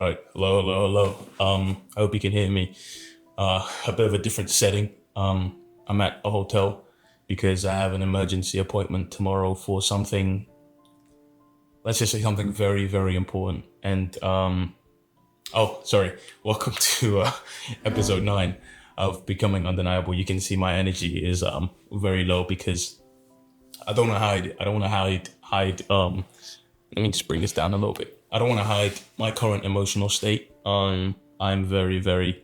All right, hello, hello, hello. I hope you can hear me. A bit of a different setting. I'm at a hotel because I have an emergency appointment tomorrow for something. Let's just say something very, very important. And oh, sorry. Welcome to episode 9 of Becoming Undeniable. You can see my energy is very low because I don't want to hide. I don't want to hide. Let me just bring this down a little bit. I don't want to hide my current emotional state. I'm very, very.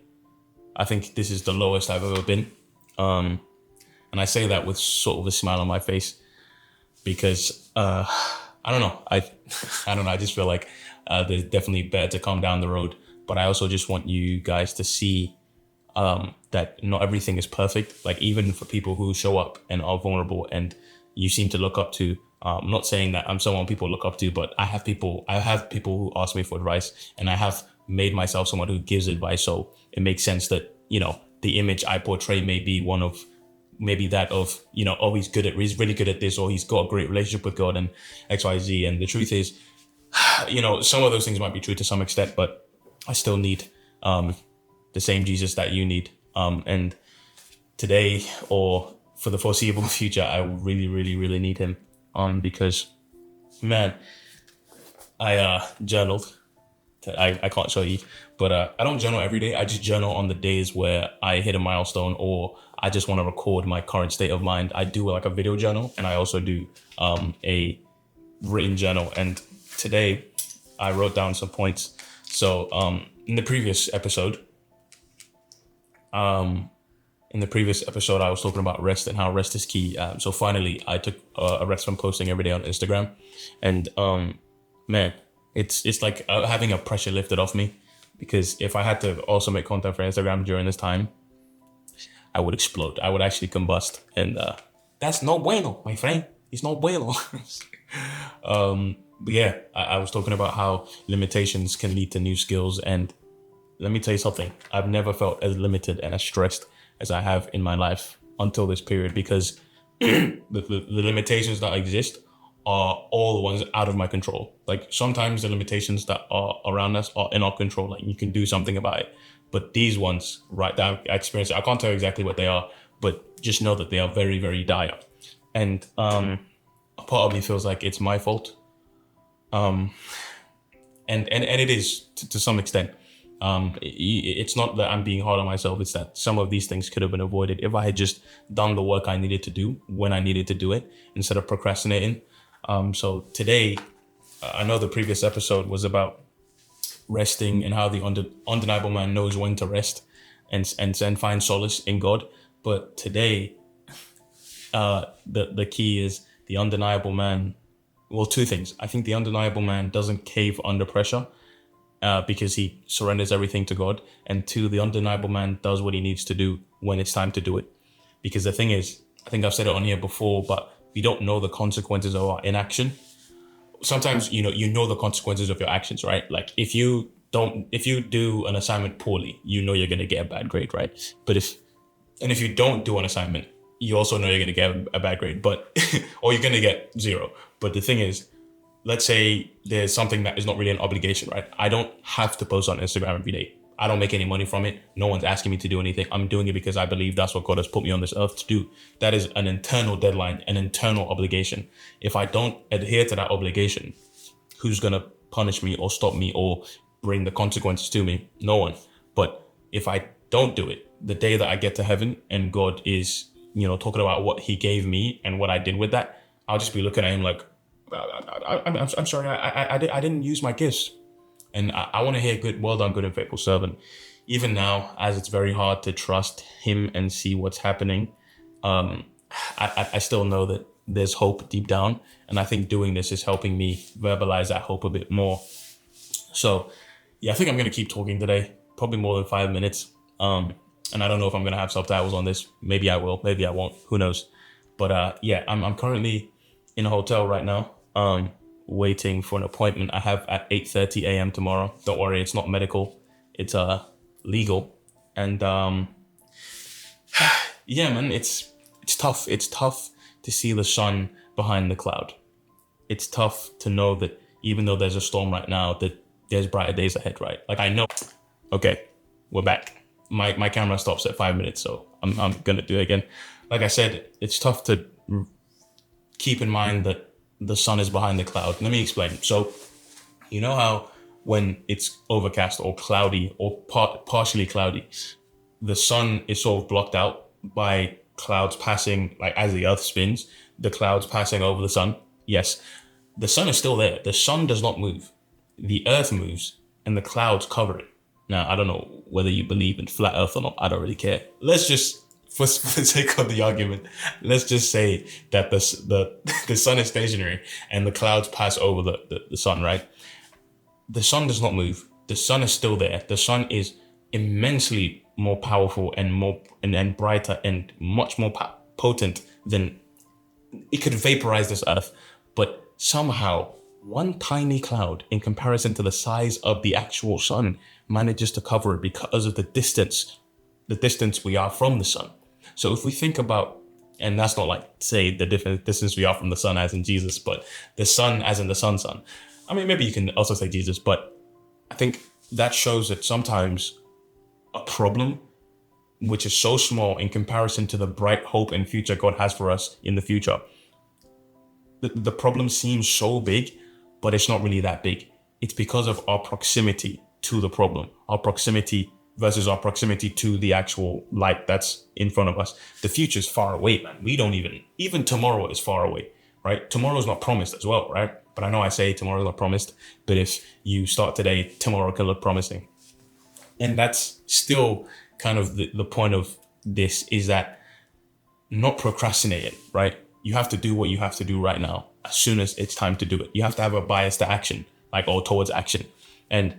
I think this is the lowest I've ever been. And I say that with sort of a smile on my face because I don't know. I don't know. I just feel like there's definitely better to come down the road. But I also just want you guys to see that not everything is perfect. Like even for people who show up and are vulnerable and you seem to look up to. I'm not saying that I'm someone people look up to, but I have people who ask me for advice, and I have made myself someone who gives advice. So it makes sense that, the image I portray may be one of, maybe that of, oh, he's really good at this, or he's got a great relationship with God and XYZ. And the truth is, some of those things might be true to some extent, but I still need the same Jesus that you need. And today, or for the foreseeable future, I really, really, really need him. Because, man, I journaled. I can't show you, but I don't journal every day. I just journal on the days where I hit a milestone or I just want to record my current state of mind. I do like a video journal, and I also do a written journal. And today I wrote down some points. So in the previous episode, I was talking about rest and how rest is key. So finally, I took a rest from posting every day on Instagram, and man, it's like having a pressure lifted off me, because if I had to also make content for Instagram during this time, I would explode. I would actually combust, and that's no bueno, my friend. It's no bueno. But yeah, I was talking about how limitations can lead to new skills, and let me tell you something. I've never felt as limited and as stressed as I have in my life until this period, because the limitations that exist are all the ones out of my control. Like sometimes the limitations that are around us are in our control, like you can do something about it. But these ones, right, that I experienced, I can't tell you exactly what they are, but just know that they are very, very dire. And a part of me feels like it's my fault. And it is to some extent. It's not that I'm being hard on myself. It's that some of these things could have been avoided if I had just done the work I needed to do when I needed to do it instead of procrastinating. So today, I know the previous episode was about resting and how the undeniable man knows when to rest and find solace in God. But today, the key is the undeniable man. Well, two things. I think the undeniable man doesn't cave under pressure. Because he surrenders everything to God. And two, the undeniable man does what he needs to do when it's time to do it. Because the thing is, I think I've said it on here before, but we don't know the consequences of our inaction. Sometimes, you know the consequences of your actions, right? Like if you do an assignment poorly, you're going to get a bad grade, right? But if you don't do an assignment, you also know you're going to get a bad grade, but, or you're going to get 0. But the thing is, let's say there's something that is not really an obligation, right? I don't have to post on Instagram every day. I don't make any money from it. No one's asking me to do anything. I'm doing it because I believe that's what God has put me on this earth to do. That is an internal deadline, an internal obligation. If I don't adhere to that obligation, who's going to punish me or stop me or bring the consequences to me? No one. But if I don't do it, the day that I get to heaven and God is, talking about what he gave me and what I did with that, I'll just be looking at him like, I'm sorry, I didn't use my gifts. And I want to hear well done, good and faithful servant. Even now, as it's very hard to trust him and see what's happening, I still know that there's hope deep down. And I think doing this is helping me verbalize that hope a bit more. So yeah, I think I'm going to keep talking today, probably more than 5 minutes. And I don't know if I'm going to have subtitles on this. Maybe I will, maybe I won't, who knows. But yeah, I'm currently in a hotel right now, waiting for an appointment I have at 8:30 a.m. tomorrow. Don't worry, it's not medical, it's legal. And yeah, man, it's tough. It's tough to see the sun behind the cloud. It's tough to know that even though there's a storm right now, that there's brighter days ahead, right? Like I know. Okay, we're back. My camera stops at 5 minutes, so I'm gonna do it again. Like I said, it's tough to keep in mind that the sun is behind the cloud. Let me explain. So, you know how when it's overcast or cloudy or partially cloudy, the sun is sort of blocked out by clouds passing, like as the earth spins, the clouds passing over the sun. Yes, the sun is still there. The sun does not move. The earth moves and the clouds cover it. Now, I don't know whether you believe in flat earth or not. I don't really care. Let's just, for the sake of the argument, let's just say that the sun is stationary and the clouds pass over the sun, right? The sun does not move. The sun is still there. The sun is immensely more powerful and more and brighter and much more potent than it could vaporize this earth. But somehow one tiny cloud in comparison to the size of the actual sun manages to cover it because of the distance we are from the sun. So if we think about, and that's not like say the different distance we are from the sun as in Jesus, but the sun as in the sun. I mean, maybe you can also say Jesus, but I think that shows that sometimes a problem, which is so small in comparison to the bright hope and future God has for us in the future, the problem seems so big, but it's not really that big. It's because of our proximity to the problem, our proximity versus our proximity to the actual light that's in front of us. The future is far away, man. We don't even tomorrow is far away, right? Tomorrow's not promised as well, right? But I know I say tomorrow's not promised, but if you start today, tomorrow can look promising. And that's still kind of the point of this, is that not procrastinating, right? You have to do what you have to do right now as soon as it's time to do it. You have to have a bias to action, like, or towards action. And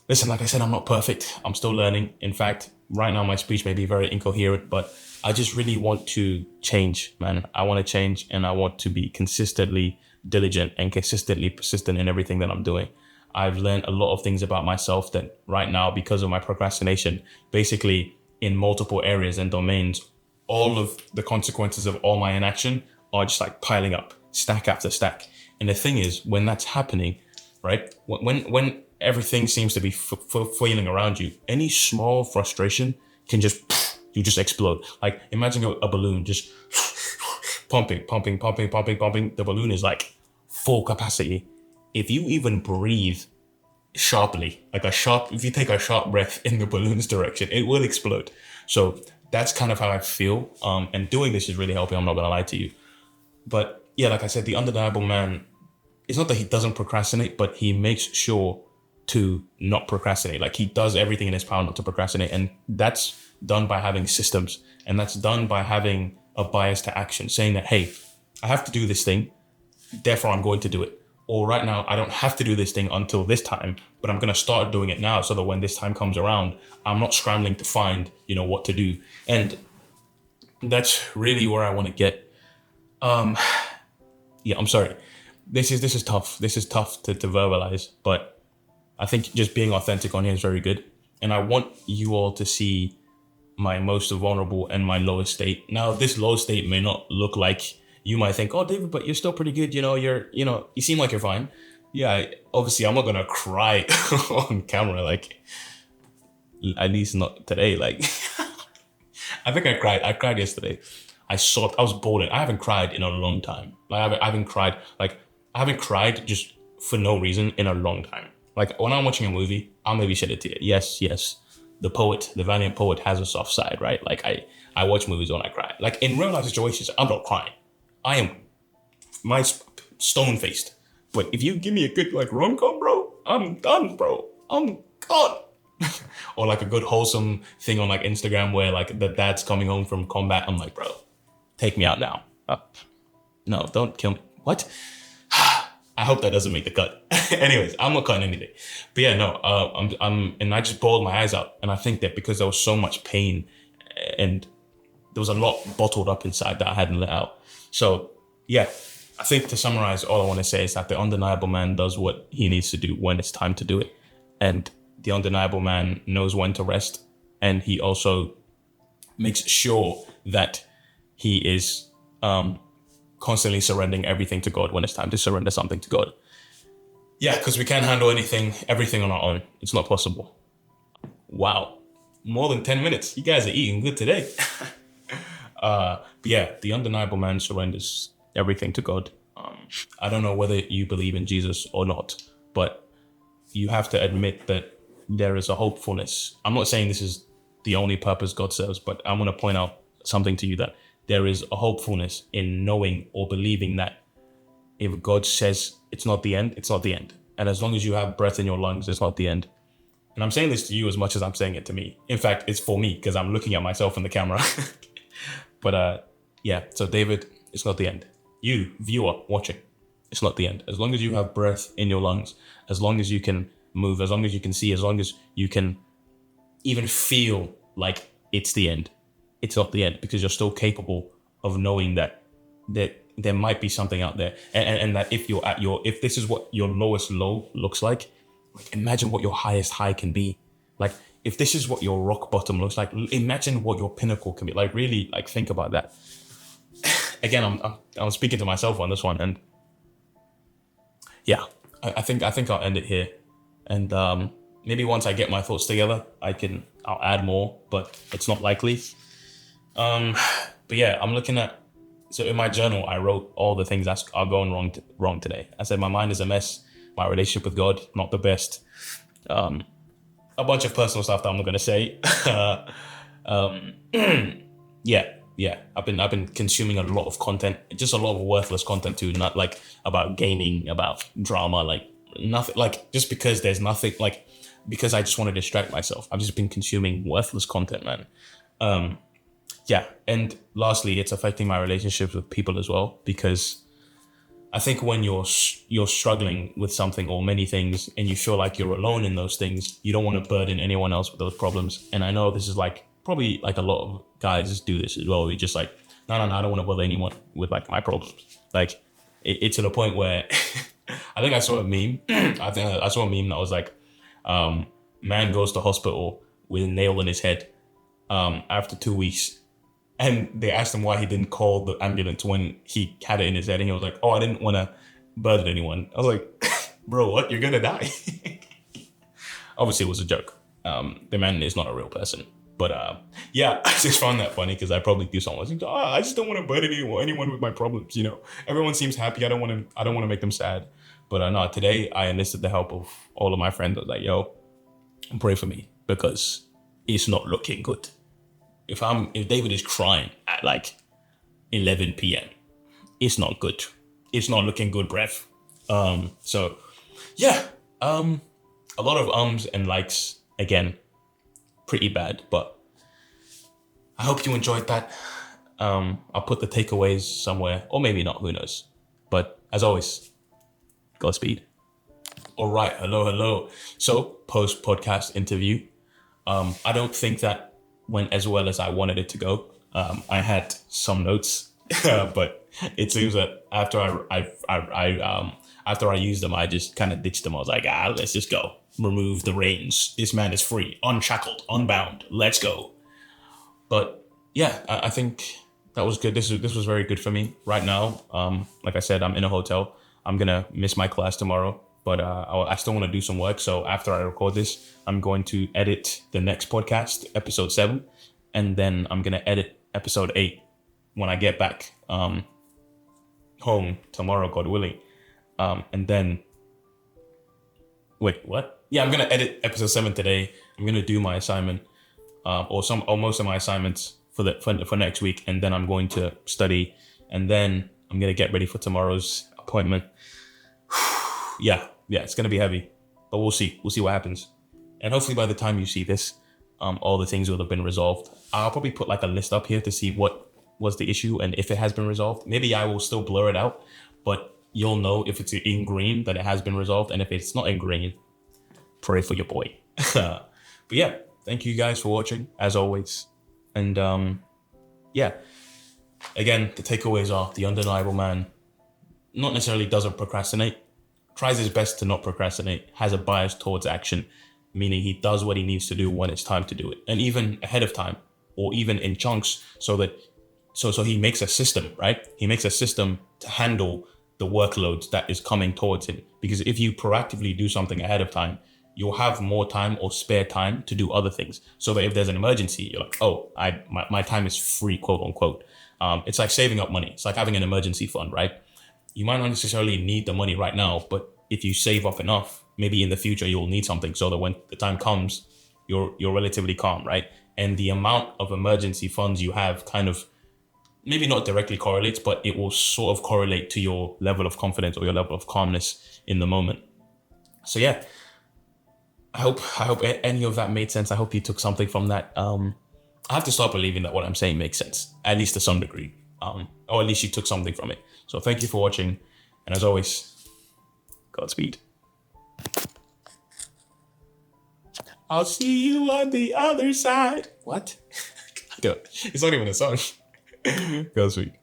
listen, like I said, I'm not perfect. I'm still learning. In fact, right now my speech may be very incoherent, but I just really want to change, man. I want to change, and I want to be consistently diligent and consistently persistent in everything that I'm doing. I've learned a lot of things about myself that right now, because of my procrastination, basically in multiple areas and domains, all of the consequences of all my inaction are just like piling up, stack after stack. And the thing is, when that's happening, right, when everything seems to be flailing around you, any small frustration can you just explode. Like imagine a balloon just pumping. The balloon is like full capacity. If you even breathe sharply, if you take a sharp breath in the balloon's direction, it will explode. So that's kind of how I feel. And doing this is really helping. I'm not gonna lie to you. But yeah, like I said, the undeniable man, it's not that he doesn't procrastinate, but he makes sure to not procrastinate. Like he does everything in his power not to procrastinate. And that's done by having systems. And that's done by having a bias to action, saying that, hey, I have to do this thing, therefore I'm going to do it. Or right now, I don't have to do this thing until this time, but I'm going to start doing it now so that when this time comes around, I'm not scrambling to find, what to do. And that's really where I want to get. Yeah, I'm sorry. This is tough. This is tough to verbalize, but I think just being authentic on here is very good. And I want you all to see my most vulnerable and my lowest state. Now, this low state may not look like, you might think, oh, David, but you're still pretty good. You seem like you're fine. Yeah, obviously I'm not going to cry on camera. Like, at least not today. Like, I think I cried. I cried yesterday. I was bawling. I haven't cried in a long time. Like, I haven't cried just for no reason in a long time. Like, when I'm watching a movie, I'll maybe shed a tear. Yes. The valiant poet has a soft side, right? Like, I watch movies when I cry. Like, in real life situations, I'm not crying. I am stone-faced. But if you give me a good, like, rom-com, bro, I'm done, bro. I'm gone. Or, like, a good wholesome thing on, like, Instagram where, like, the dad's coming home from combat. I'm like, bro, take me out now. No, don't kill me. What? I hope that doesn't make the cut. Anyways, I'm not cutting anything. But yeah, no, and I just bawled my eyes out. And I think that because there was so much pain and there was a lot bottled up inside that I hadn't let out. So yeah, I think to summarize, all I want to say is that the undeniable man does what he needs to do when it's time to do it. And the undeniable man knows when to rest. And he also makes sure that he is constantly surrendering everything to God when it's time to surrender something to God. Yeah, because we can't handle everything on our own. It's not possible. Wow. More than 10 minutes. You guys are eating good today. But yeah, the undeniable man surrenders everything to God. I don't know whether you believe in Jesus or not, but you have to admit that there is a hopefulness. I'm not saying this is the only purpose God serves, but I want to point out something to you, that there is a hopefulness in knowing or believing that if God says it's not the end, it's not the end. And as long as you have breath in your lungs, it's not the end. And I'm saying this to you as much as I'm saying it to me. In fact, it's for me because I'm looking at myself in the camera. But yeah, so David, it's not the end. You, viewer, watching, it's not the end. As long as you have breath in your lungs, as long as you can move, as long as you can see, as long as you can even feel like it's the end, it's not the end, because you're still capable of knowing that there might be something out there. And that if this is what your lowest low looks like, imagine what your highest high can be. Like, if this is what your rock bottom looks like, imagine what your pinnacle can be. Like, really, like, think about that. Again, I'm speaking to myself on this one, and yeah, I think I'll end it here. And maybe once I get my thoughts together, I'll add more, but it's not likely. But yeah, I'm looking at. So in my journal, I wrote all the things that are going wrong today. I said my mind is a mess. My relationship with God, not the best. A bunch of personal stuff that I'm not going to say. Yeah. I've been consuming a lot of content, just a lot of worthless content too. Not like about gaming, about drama, like nothing. Like, just because there's nothing, like, because I just want to distract myself. I've just been consuming worthless content, man. Yeah, and lastly, it's affecting my relationships with people as well, because I think when you're struggling with something or many things and you feel like you're alone in those things, you don't want to burden anyone else with those problems. And I know this is like probably like a lot of guys do this as well. We just like, no, I don't want to bother anyone with like my problems. Like it's to the point where I think I saw a meme. I saw a meme that was like, man goes to hospital with a nail in his head after 2 weeks. And they asked him why he didn't call the ambulance when he had it in his head. And he was like, oh, I didn't want to burden anyone. I was like, bro, what? You're going to die. Obviously, it was a joke. The man is not a real person. But yeah, I just found that funny because I probably do something. I think, I just don't want to burden anyone with my problems. You know, everyone seems happy. I don't want to make them sad. But no, today I enlisted the help of all of my friends. I was like, yo, pray for me because it's not looking good. If David is crying at like 11 p.m., it's not good. It's not looking good, bruv. So yeah, a lot of ums and likes again, pretty bad, but I hope you enjoyed that. I'll put the takeaways somewhere, or maybe not, who knows. But as always, Godspeed. All right, hello. So post-podcast interview, I don't think that went as well as I wanted it to go. I had some notes, but it seems that after I used them, I just kind of ditched them. I was like, let's just go. Remove the reins. This man is free, unshackled, unbound. Let's go. But yeah, I think that was good. This was very good for me right now. Like I said, I'm in a hotel. I'm gonna miss my class tomorrow, but I still want to do some work. So after I record this, I'm going to edit the next podcast, episode 7, and then I'm gonna edit episode 8 when I get back home tomorrow, God willing. And then, wait, what? Yeah, I'm gonna edit episode 7 today. I'm gonna do my assignment, or most of my assignments for next week, and then I'm going to study, and then I'm gonna get ready for tomorrow's appointment. Yeah, it's gonna be heavy, but we'll see what happens. And hopefully by the time you see this, all the things will have been resolved. I'll probably put like a list up here to see what was the issue and if it has been resolved. Maybe I will still blur it out, but you'll know if it's in green that it has been resolved, and if it's not in green, pray for your boy. But yeah, thank you guys for watching as always. And yeah, again, the takeaways are the undeniable man not necessarily doesn't procrastinate, tries his best to not procrastinate, has a bias towards action, meaning he does what he needs to do when it's time to do it, and even ahead of time, or even in chunks, so he makes a system, right? He makes a system to handle the workload that is coming towards him. Because if you proactively do something ahead of time, you'll have more time or spare time to do other things. So that if there's an emergency, you're like, oh, my time is free, quote unquote. It's like saving up money. It's like having an emergency fund, right? You might not necessarily need the money right now, but if you save up enough, maybe in the future you'll need something, so that when the time comes, you're relatively calm, right? And the amount of emergency funds you have kind of maybe not directly correlates, but it will sort of correlate to your level of confidence or your level of calmness in the moment. So yeah, I hope any of that made sense. I hope you took something from that. I have to start believing that what I'm saying makes sense, at least to some degree, or at least you took something from it. So thank you for watching, and as always, Godspeed. I'll see you on the other side. What? It's not even a song. Godspeed.